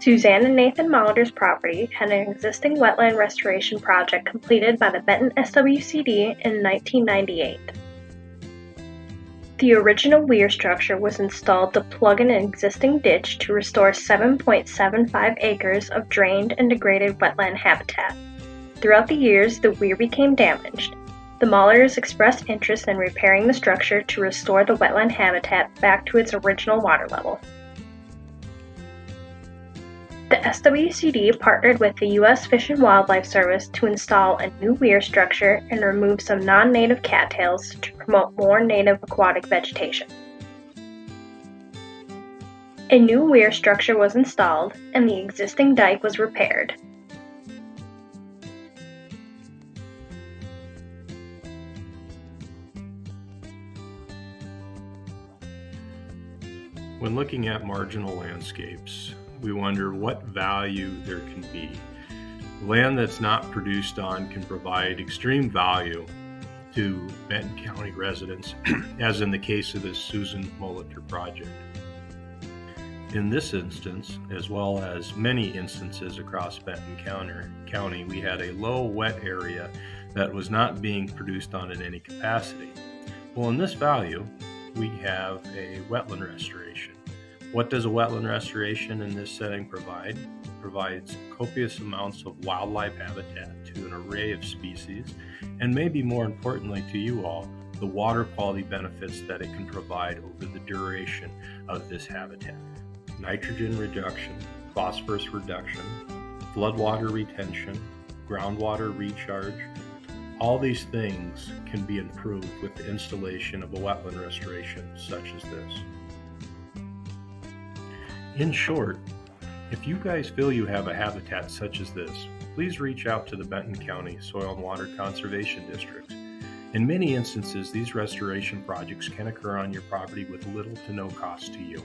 Suzanne and Nathan Molitor's property had an existing wetland restoration project completed by the Benton SWCD in 1998. The original weir structure was installed to plug an existing ditch to restore 7.75 acres of drained and degraded wetland habitat. Throughout the years, the weir became damaged. The Molitors expressed interest in repairing the structure to restore the wetland habitat back to its original water level. The SWCD partnered with the U.S. Fish and Wildlife Service to install a new weir structure and remove some non-native cattails to promote more native aquatic vegetation. A new weir structure was installed and the existing dike was repaired. When looking at marginal landscapes, we wonder what value there can be. Land that's not produced on can provide extreme value to Benton County residents, as in the case of this Susan Molitor project. In this instance, as well as many instances across Benton County, we had a low wet area that was not being produced on in any capacity. Well, in this value, we have a wetland restoration. What does a wetland restoration in this setting provide? It provides copious amounts of wildlife habitat to an array of species, and maybe more importantly to you all, the water quality benefits that it can provide over the duration of this habitat. Nitrogen reduction, phosphorus reduction, floodwater retention, groundwater recharge, all these things can be improved with the installation of a wetland restoration such as this. In short, if you guys feel you have a habitat such as this, please reach out to the Benton County Soil and Water Conservation Districts. In many instances, these restoration projects can occur on your property with little to no cost to you.